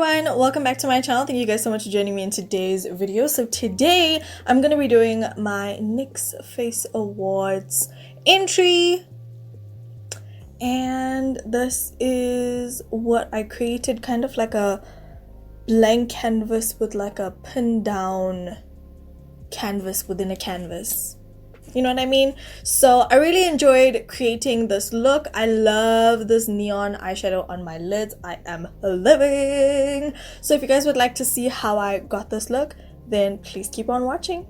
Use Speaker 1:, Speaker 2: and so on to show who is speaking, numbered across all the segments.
Speaker 1: everyone, welcome back to my channel. Thank you guys so much for joining me in today's video. So today I'm going to be doing my NYX Face Awards entry, and this is what I created, kind of like a blank canvas with like a pin down canvas within a canvas. You know what I mean? So I really enjoyed creating this look. I love this neon eyeshadow on my lids. I am living. So if you guys would like to see how I got this look, then please keep on watching.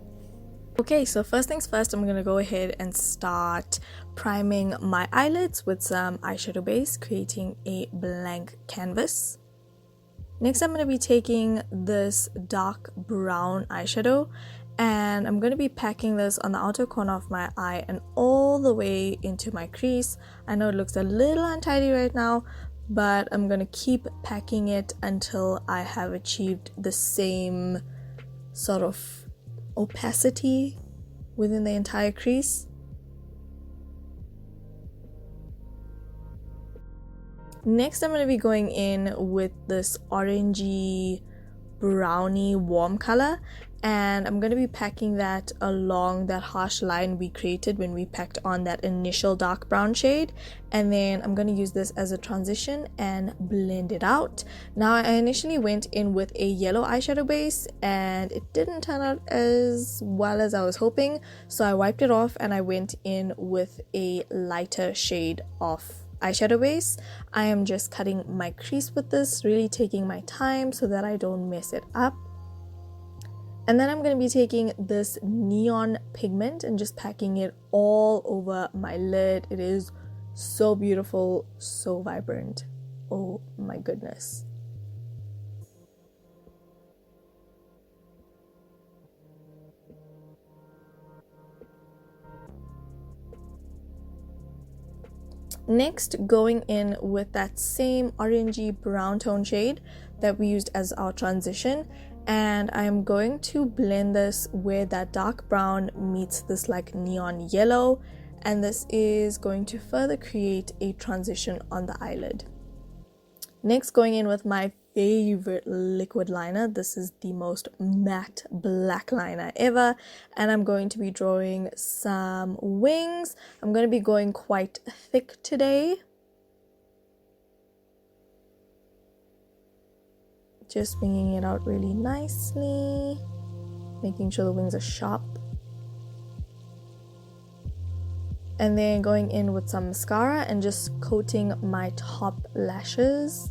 Speaker 1: Okay, so first things first, I'm gonna go ahead and start priming my eyelids with some eyeshadow base, creating a blank canvas. Next, I'm gonna be taking this dark brown eyeshadow and I'm going to be packing this on the outer corner of my eye and all the way into my crease. I know it looks a little untidy right now, but I'm going to keep packing it until I have achieved the same sort of opacity within the entire crease. Next, I'm going to be going in with this orangey brownie warm color, and I'm going to be packing that along that harsh line we created when we packed on that initial dark brown shade, and then I'm going to use this as a transition and blend it out. Now, I initially went in with a yellow eyeshadow base and it didn't turn out as well as I was hoping, so I wiped it off and I went in with a lighter shade of eyeshadow base. I am just cutting my crease with this, really taking my time so that I don't mess it up. And then I'm going to be taking this neon pigment and just packing it all over my lid. It is so beautiful, so vibrant. Oh my goodness. Next, going in with that same orangey brown tone shade that we used as our transition, and I'm going to blend this where that dark brown meets this like neon yellow, and this is going to further create a transition on the eyelid. Next, going in with my favorite liquid liner. This is the most matte black liner ever, and I'm going to be drawing some wings. I'm going to be going quite thick today, just winging it out really nicely, making sure the wings are sharp, and then going in with some mascara and just coating my top lashes.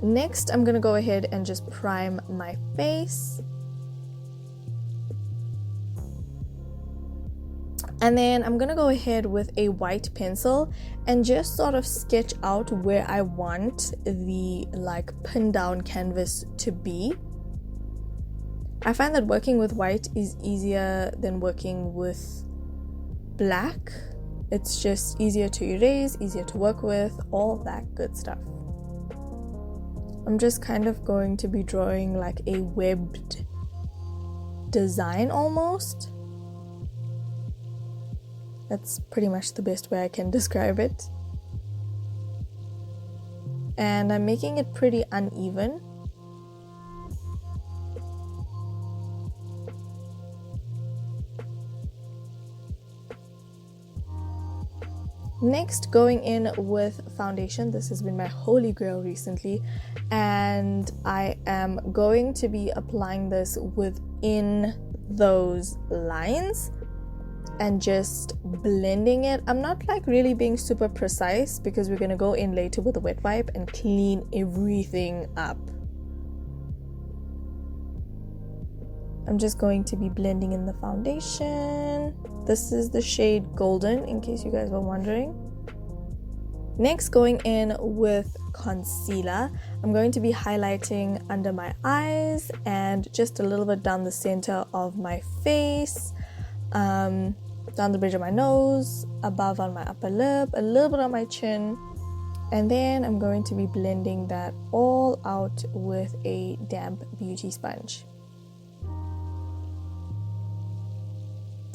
Speaker 1: Next, I'm gonna go ahead and just prime my face. And then I'm gonna go ahead with a white pencil and just sort of sketch out where I want the like pin down canvas to be. I find that working with white is easier than working with black. It's just easier to erase, easier to work with, all that good stuff. I'm just kind of going to be drawing like a webbed design almost. That's pretty much the best way I can describe it. And I'm making it pretty uneven. Next, going in with foundation. This has been my holy grail recently, and I am going to be applying this within those lines and just blending it. I'm not like really being super precise because we're going to go in later with a wet wipe and clean everything up. I'm just going to be blending in the foundation. This is the shade Golden, in case you guys were wondering. Next, going in with concealer, I'm going to be highlighting under my eyes and just a little bit down the center of my face, down the bridge of my nose, above on my upper lip, a little bit on my chin, and then I'm going to be blending that all out with a damp beauty sponge.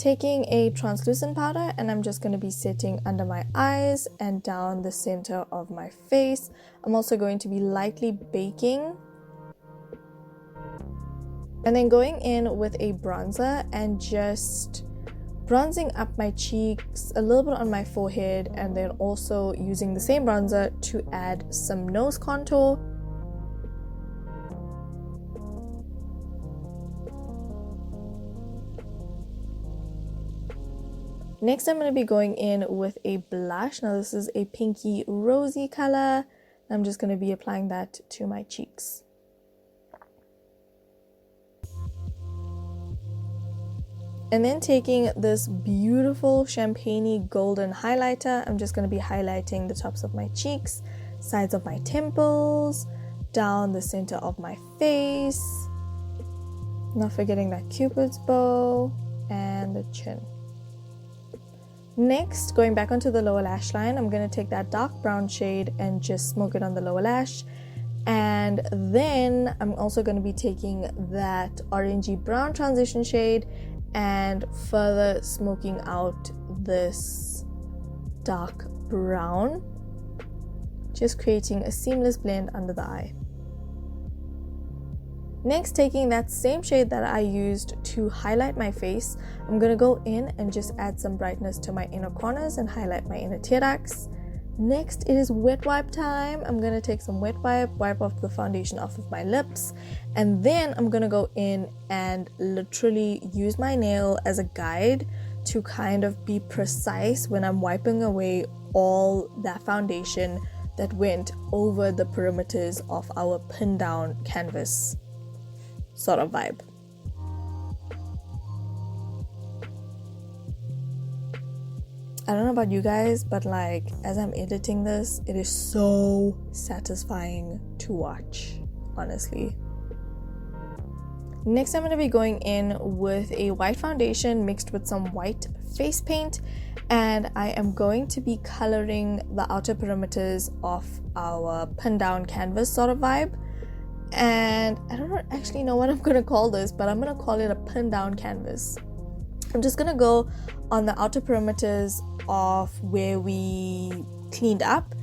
Speaker 1: Taking a translucent powder, and I'm just going to be setting under my eyes and down the center of my face. I'm also going to be lightly baking. And then going in with a bronzer and just bronzing up my cheeks, a little bit on my forehead, and then also using the same bronzer to add some nose contour. Next, I'm going to be going in with a blush. Now this is a pinky rosy color. I'm just going to be applying that to my cheeks. And then taking this beautiful champagne golden highlighter, I'm just going to be highlighting the tops of my cheeks, sides of my temples, down the center of my face. Not forgetting that Cupid's bow and the chin. Next, going back onto the lower lash line, I'm going to take that dark brown shade and just smoke it on the lower lash. And then I'm also going to be taking that orangey brown transition shade and further smoking out this dark brown, just creating a seamless blend under the eye. Next, taking that same shade that I used to highlight my face, I'm going to go in and just add some brightness to my inner corners and highlight my inner tear ducts. Next, it is wet wipe time. I'm going to take some wet wipe off the foundation off of my lips, and then I'm going to go in and literally use my nail as a guide to kind of be precise when I'm wiping away all that foundation that went over the perimeters of our pin down canvas sort of vibe. I don't know about you guys, but like as I'm editing this, it is so satisfying to watch, honestly. Next, I'm going to be going in with a white foundation mixed with some white face paint, and I am going to be coloring the outer perimeters of our pin down canvas sort of vibe. And I don't actually know what I'm going to call this, but I'm going to call it a pin down canvas. I'm just going to go on the outer perimeters of where we cleaned up,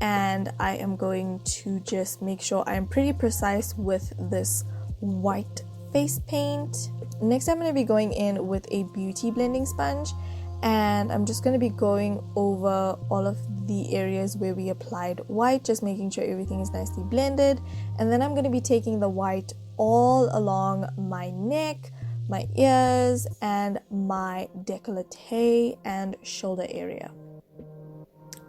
Speaker 1: and I am going to just make sure I'm pretty precise with this white face paint. Next, I'm going to be going in with a beauty blending sponge, and I'm just going to be going over all of the areas where we applied white, just making sure everything is nicely blended. And then I'm going to be taking the white all along my neck, my ears, and my décolleté and shoulder area.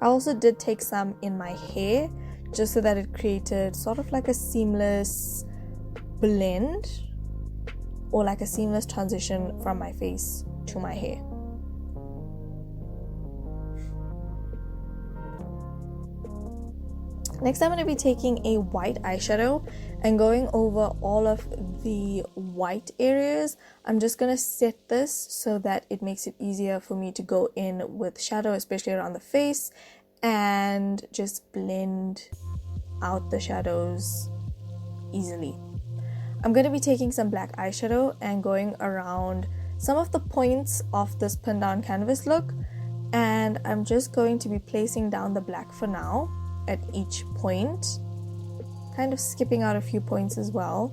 Speaker 1: I also did take some in my hair just so that it created sort of like a seamless blend or like a seamless transition from my face to my hair. Next, I'm going to be taking a white eyeshadow and going over all of the white areas. I'm just going to set this so that it makes it easier for me to go in with shadow, especially around the face, and just blend out the shadows easily. I'm going to be taking some black eyeshadow and going around some of the points of this pin down canvas look, and I'm just going to be placing down the black for now at each point, kind of skipping out a few points as well,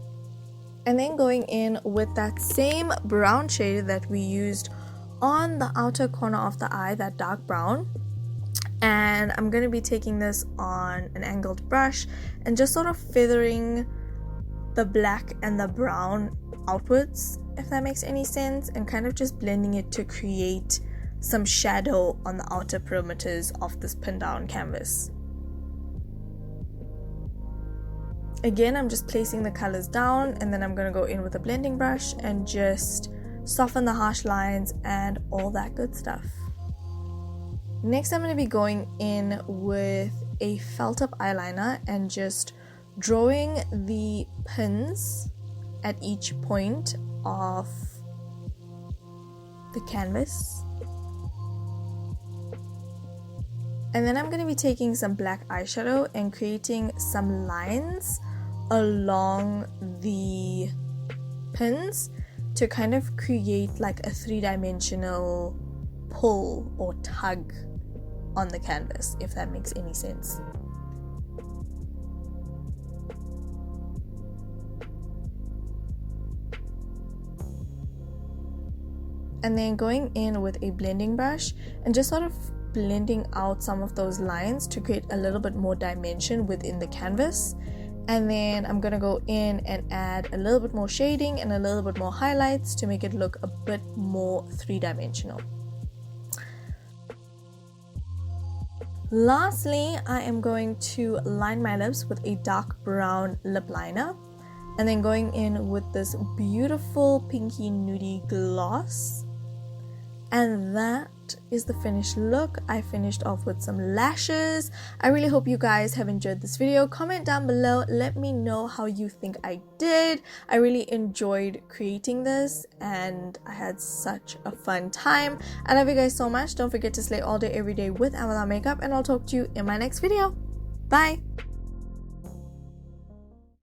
Speaker 1: and then going in with that same brown shade that we used on the outer corner of the eye, that dark brown. And I'm going to be taking this on an angled brush and just sort of feathering the black and the brown outwards, if that makes any sense, and kind of just blending it to create some shadow on the outer perimeters of this pin down canvas. Again, I'm just placing the colors down, and then I'm going to go in with a blending brush and just soften the harsh lines and all that good stuff. Next, I'm going to be going in with a felt tip eyeliner and just drawing the pins at each point of the canvas. And then I'm going to be taking some black eyeshadow and creating some lines along the pins to kind of create like a three-dimensional pull or tug on the canvas, if that makes any sense. And then going in with a blending brush and just sort of blending out some of those lines to create a little bit more dimension within the canvas. And then I'm gonna go in and add a little bit more shading and a little bit more highlights to make it look a bit more three-dimensional. Lastly, I am going to line my lips with a dark brown lip liner, and then going in with this beautiful pinky nudie gloss. And that is the finished look. I finished off with some lashes. I really hope you guys have enjoyed this video. Comment down below, let me know how you think I did. I really enjoyed creating this and I had such a fun time. I love you guys so much. Don't forget to slay all day every day with and without makeup, and I'll talk to you in my next video. Bye.